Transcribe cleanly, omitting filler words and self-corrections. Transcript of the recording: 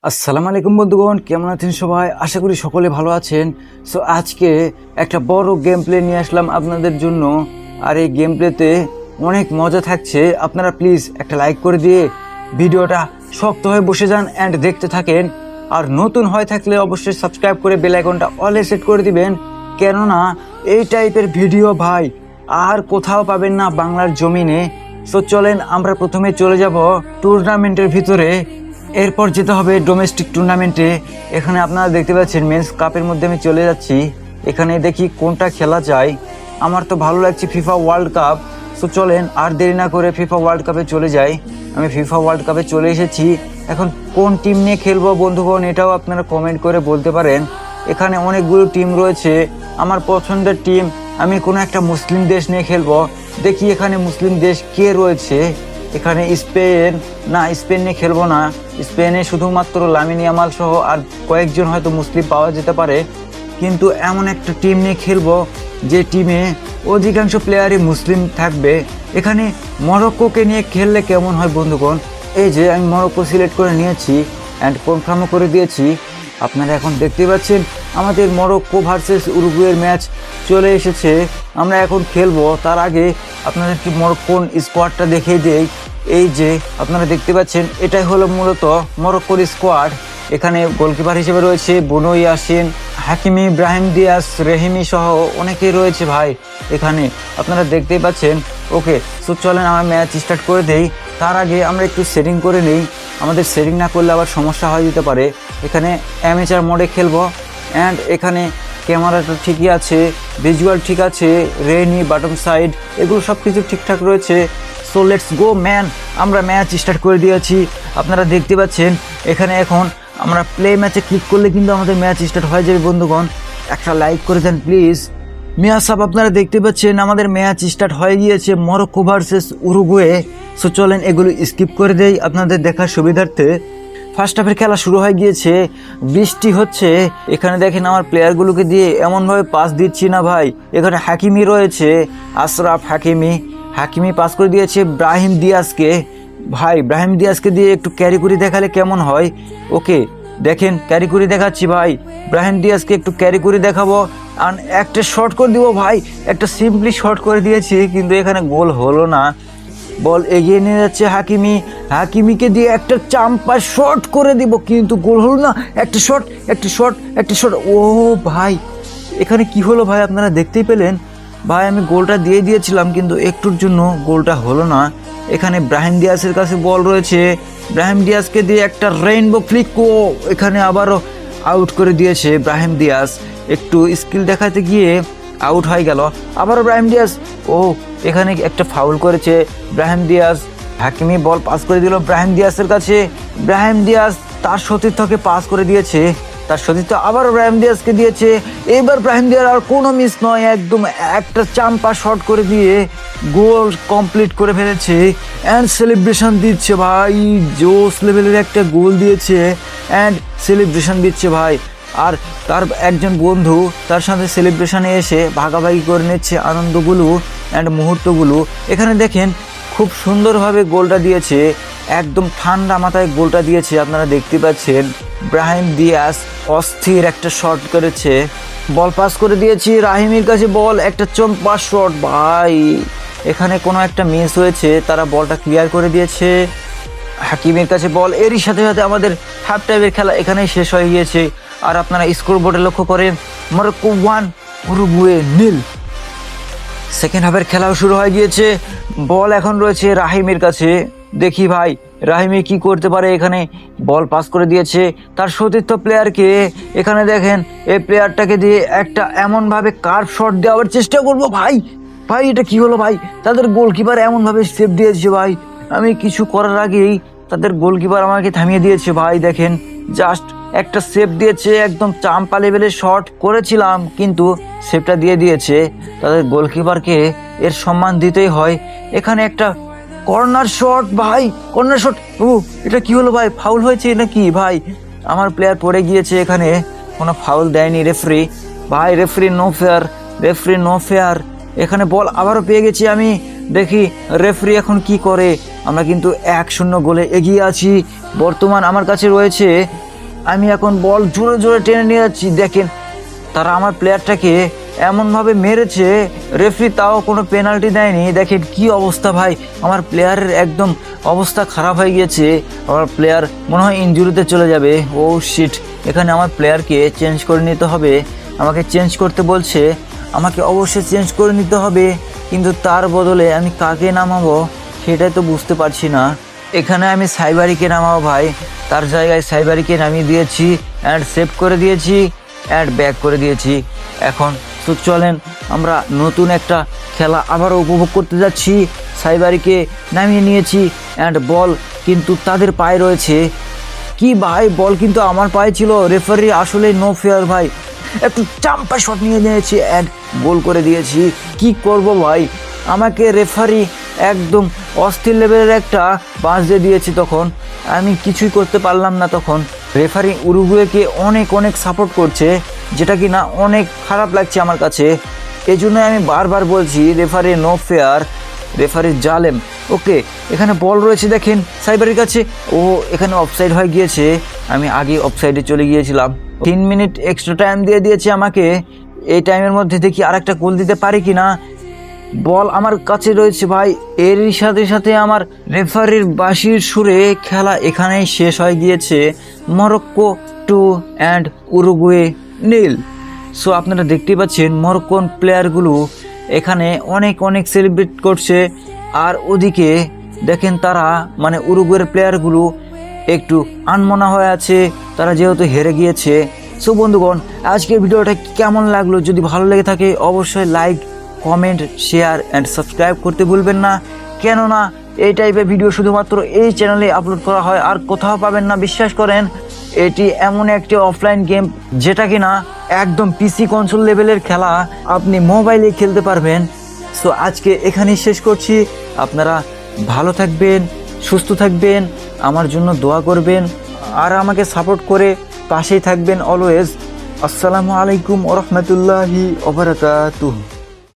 আসসালামু আলাইকুম বন্ধুগণ, কেমন আছেন সবাই? আশা করি সকলে ভালো আছেন। সো আজকে একটা বড় গেম প্লে নিয়ে আসলাম আপনাদের জন্য। আর এই গেম প্লেতে অনেক মজা থাকছে। আপনারা প্লিজ একটা লাইক করে দিয়ে ভিডিওটা শক্ত হয়ে বসে যান অ্যান্ড দেখতে থাকেন। আর নতুন হয়ে থাকলে অবশ্যই সাবস্ক্রাইব করে বেল আইকনটা অলে সেট করে দিবেন, কেননা এই টাইপের ভিডিও ভাই আর কোথাও পাবেন না বাংলার জমিনে। সো চলেন আমরা প্রথমে চলে যাব টুর্নামেন্টের ভিতরে, এরপর যেতে হবে ডোমেস্টিক টুর্নামেন্টে। এখানে আপনারা দেখতে পাচ্ছেন মেন্স কাপের মধ্যে আমি চলে যাচ্ছি। এখানে দেখি কোনটা খেলা যায়। আমার তো ভালো লাগছে ফিফা ওয়ার্ল্ড কাপ। সো চলেন আর দেরি না করে ফিফা ওয়ার্ল্ড কাপে চলে যাই। আমি ফিফা ওয়ার্ল্ড কাপে চলে এসেছি। এখন কোন টিম নিয়ে খেলবো বন্ধুগণ, এটাও আপনারা কমেন্ট করে বলতে পারেন। এখানে অনেকগুলো টিম রয়েছে। আমার পছন্দের টিম, আমি কোনো একটা মুসলিম দেশ নিয়ে খেলবো। দেখি এখানে মুসলিম দেশ কে রয়েছে। এখানে স্পেন, না স্পেন নিয়ে খেলবো না। স্পেনে শুধুমাত্র লামিন ইয়ামাল সহ আর কয়েকজন হয়তো মুসলিম পাওয়া যেতে পারে, কিন্তু এমন একটা টিম নিয়ে খেলবো যে টিমে অধিকাংশ প্লেয়ারই মুসলিম থাকবে। এখানে মরক্কোকে নিয়ে খেললে কেমন হয় বন্ধুগণ? এই যে আমি মরক্কো সিলেক্ট করে নিয়েছি অ্যান্ড কনফার্মও করে দিয়েছি। আপনারা এখন দেখতে পাচ্ছেন আমাদের মরক্কো ভার্সেস উরুগুয়ের ম্যাচ চলে এসেছে। আমরা এখন খেলবো। তার আগে আপনাদেরকে মরক্কোর স্কোয়াডটা দেখিয়ে দেই। এই যে আপনারা দেখতে পাচ্ছেন, এটাই হলো মূলত মরক্কোর স্কোয়াড। এখানে গোলকিপার হিসেবে রয়েছে বুনো ইয়াসিন, হাকিমি, ব্রাহিম দিয়াস, রেহিমি সহ অনেকেই রয়েছে ভাই এখানে, আপনারা দেখতেই পাচ্ছেন। ওকে, সো চলেন আমরা ম্যাচ স্টার্ট করে দেই। তার আগে আমরা একটু সেটিং করে নিই। আমাদের সেটিং না করলে আবার সমস্যা হয়ে যেতে পারে। এখানে অ্যামেচার মোডে খেলবো অ্যান্ড এখানে ক্যামেরাটা ঠিকই আছে, ভিজুয়াল ঠিক আছে, রেনি বাটন সাইড এগুলো সব কিছু ঠিকঠাক রয়েছে। সো লেটস গো ম্যান, আমরা ম্যাচ স্টার্ট করে দিয়েছি। আপনারা দেখতে পাচ্ছেন এখানে এখন আমরা প্লে ম্যাচে ক্লিক করলে কিন্তু আমাদের ম্যাচ স্টার্ট হয়ে যাবে বন্ধুগণ। একটা লাইক করে দেন প্লিজ। মিয়া সাহেব, আপনারা দেখতে পাচ্ছেন আমাদের ম্যাচ স্টার্ট হয়ে গিয়েছে মরক্কো ভার্সেস উরুগুয়ে। সো চলেন এগুলো স্কিপ করে দেই আপনাদের দেখার সুবিধার্থে। ফার্স্ট হাফের খেলা শুরু হয়ে গিয়েছে, বৃষ্টি হচ্ছে। এখানে দেখেন আমার প্লেয়ারগুলোকে দিয়ে এমনভাবে পাস দিচ্ছি না ভাই। এখানে হাকিমি রয়েছে, আশরাফ হাকিমি পাস করে দিয়েছে ব্রাহিম দিয়াসকে। ভাই ব্রাহিম দিয়াসকে দিয়ে একটু ক্যারি করে দেখালে কেমন হয়? ওকে, দেখেন ক্যারি করে দেখাচ্ছি ভাই। ব্রাহিম দিয়াসকে একটু ক্যারি করে দেখাবো আর একটা শর্ট করে দিব ভাই। একটা সিম্পলি শর্ট করে দিয়েছি, কিন্তু এখানে গোল হলো না। বল এগিয়ে নিয়ে যাচ্ছে হাকিমিকে দিয়ে একটা চাম্পা শর্ট করে দিব, কিন্তু গোল হলো না। একটা শট। ও ভাই, এখানে কি হলো ভাই? আপনারা দেখতেই পেলেন ভাই, আমি গোলটা দিয়ে দিয়েছিলাম, কিন্তু একটুর জন্য গোলটা হলো না। এখানে ব্রাহিম দিয়াসের কাছে বল রয়েছে, ব্রাহিম দিয়াসকে দিয়ে একটা রেইনবো ফ্লিক। ও এখানে আবারও আউট করে দিয়েছে ব্রাহিম দিয়াস। একটু স্কিল দেখাতে গিয়ে আউট হয়ে গেল। আবারও ব্রাহিম দিয়াস, ও এখানে একটা ফাউল করেছে Brahim Diaz. Hakimi ball pass করে দিল ব্রাহিম দিয়াসের কাছে। ব্রাহিম দিয়াস তার সতীর্থকে পাস করে দিয়েছে, তার সতীর্থ আবার ব্রাহিম দিয়াসকে দিয়েছে। এবার ব্রাহিম দিয়াস আর কোনো মিস নয়, একদম একটা চাম্পা শট করে দিয়ে গোল কমপ্লিট করে ফেলেছে অ্যান্ড সেলিব্রেশন দিচ্ছে ভাই। জোস লেভেলের একটা গোল দিয়েছে অ্যান্ড সেলিব্রেশন দিচ্ছে ভাই। আর তার একজন বন্ধু তার সাথে সেলিব্রেশনে এসে ভাগাভাগি করে নিচ্ছে আনন্দগুলো অ্যান্ড মুহূর্তগুলো। এখানে দেখেন খুব সুন্দরভাবে গোলটা দিয়েছে, একদম ঠান্ডা মাথায় গোলটা দিয়েছে। আপনারা দেখতে পাচ্ছেন ব্রাহিম দিয়াস অস্থির একটা শট করেছে। বল পাস করে দিয়েছি রাহিমির কাছে, বল একটা চম্পা শট ভাই। এখানে কোনো একটা মিস হয়েছে, তারা বলটা ক্লিয়ার করে দিয়েছে। হাকিমের কাছে বল, এরই সাথে সাথে আমাদের হাফ টাইমের খেলা এখানেই শেষ হয়ে গিয়েছে। আর আপনারা স্কোর বোর্ডে লক্ষ্য করেন মরক্কো 1 উরুগুয়ে 0। সেকেন্ড হাফের খেলাও শুরু হয়ে গিয়েছে। বল এখন রয়েছে রাহিমের কাছে। দেখি ভাই রাহিমি কি করতে পারে। এখানে বল পাস করে দিয়েছে তার সতীর্থ প্লেয়ারকে। এখানে দেখেন এই প্লেয়ারটাকে দিয়ে একটা এমনভাবে কার্ভ শট দেওয়ার চেষ্টা করবো ভাই। ভাই এটা কি হলো ভাই? তাদের গোলকিপার এমনভাবে সেভ দিয়েছে ভাই, আমি কিছু করার আগেই তাদের গোলকিপার আমাকে থামিয়ে দিয়েছে ভাই। দেখেন জাস্ট একটা সেভ দিয়েছে, একদম চাম্পা লেভেলের শট করেছিলাম, কিন্তু সেভটা দিয়ে দিয়েছে। তাদের গোলকিপারকে এর সম্মান দিতেই হয়। এখানে একটা কর্নার শট ভাই, কর্নার শট। ও এটা কি হলো ভাই? ফাউল হয়েছে নাকি ভাই? আমার প্লেয়ার পড়ে গিয়েছে, এখানে কোনো ফাউল দেয়নি রেফারি ভাই। Referee no fair. এখানে বল আবারও পেয়ে গেছি আমি। দেখি রেফারি এখন কি করে। আমরা কিন্তু 1-0 গোলে এগিয়ে আছি। বর্তমান আমার কাছে রয়েছে আমি এখন বল জোরে জোরে টেনে নিয়ে যাচ্ছি। দেখেন তারা আমার প্লেয়ারটাকে এমনভাবে মেরেছে, রেফারি তাও কোনো পেনাল্টি দেয়নি। দেখেন কি অবস্থা ভাই, আমার প্লেয়ারের একদম অবস্থা খারাপ হয়ে গিয়েছে। আমার প্লেয়ার মনে হয় ইনজুরিতে চলে যাবে। ও শিট, এখানে আমার প্লেয়ারকে চেঞ্জ করে নিতে হবে। আমাকে চেঞ্জ করতে বলছে, আমাকে অবশ্যই চেঞ্জ করে নিতে হবে, কিন্তু তার বদলে আমি কাকে নামাবো সেটাই তো বুঝতে পারছি না। এখানে আমি সাইবারিকে নামাবো ভাই, তার জায়গায় সাইবারিকে নামিয়ে দিয়েছি অ্যান্ড সেভ করে দিয়েছি অ্যান্ড ব্যাক করে দিয়েছি। এখন তো চলেন আমরা নতুন একটা খেলা আবারও উপভোগ করতে যাচ্ছি। সাইবারিকে নামিয়ে নিয়েছি অ্যান্ড বল কিন্তু তাদের পায়ে রয়েছে। কি ভাই, বল কিন্তু আমার পায়ে ছিল। রেফারি আসলে নো ফেয়ার ভাই, একটু চাম্পা শট নিয়ে নিয়েছি অ্যান্ড গোল করে দিয়েছি। কি করব ভাই, আমাকে রেফারি একদম অস্থির লেভেলের একটা বাঁশ দিয়ে দিয়েছে। তখন আমি কিছুই করতে পারলাম না। তখন রেফারি উরুগুয়েকে অনেক অনেক সাপোর্ট করছে, যেটা কি না অনেক খারাপ লাগছে আমার কাছে। এই জন্য আমি বারবার বলছি রেফারি নো ফেয়ার, রেফারি জালেম। ওকে, এখানে বল রয়েছে দেখেন সাইবারের কাছে। ও এখানে অফসাইড হয়ে গিয়েছে, আমি আগে অফসাইডে চলে গিয়েছিলাম। 3 মিনিট এক্সট্রা টাইম দিয়ে দিয়েছে আমাকে। এই টাইমের মধ্যে দেখি আরেকটা গোল দিতে পারি কি না। বল আমার কাছে রয়েছে ভাই, এরই সাথে সাথে আমার রেফারির বাঁশির সুরে খেলা এখানেই শেষ হয়ে গিয়েছে। Morocco 2 and Uruguay 0। সো আপনারা দেখতেই পাচ্ছেন মরক্কোন প্লেয়ারগুলো এখানে অনেক অনেক সেলিব্রেট করছে, আর ওদিকে দেখেন তারা মানে উরুগুয়ের প্লেয়ারগুলো একটু আনমনা হয়ে আছে, তারা যেহেতু হেরে গিয়েছে। সো বন্ধুগণ, আজকের ভিডিওটা কেমন লাগলো? যদি ভালো লেগে থাকে অবশ্যই like, comment, share and subscribe করতে ভুলবেন না, কেননা এই টাইপের ভিডিও শুধুমাত্র এই চ্যানেলে আপলোড করা হয়, আর কোথাও পাবেন না। বিশ্বাস করেন, এটি এমন একটি অফলাইন গেম যেটা কিনা একদম পিসি কনসোল লেভেলের খেলা, আপনি মোবাইলে খেলতে পারবেন। সো আজকে এখানেই শেষ করছি। আপনারা ভালো থাকবেন, সুস্থ থাকবেন, আমার জন্য দোয়া করবেন, আর আমাকে সাপোর্ট করে পাশেই থাকবেন অলওয়েজ। আসসালামু আলাইকুম ওয়া রাহমাতুল্লাহি ওয়া বারাকাতুহু।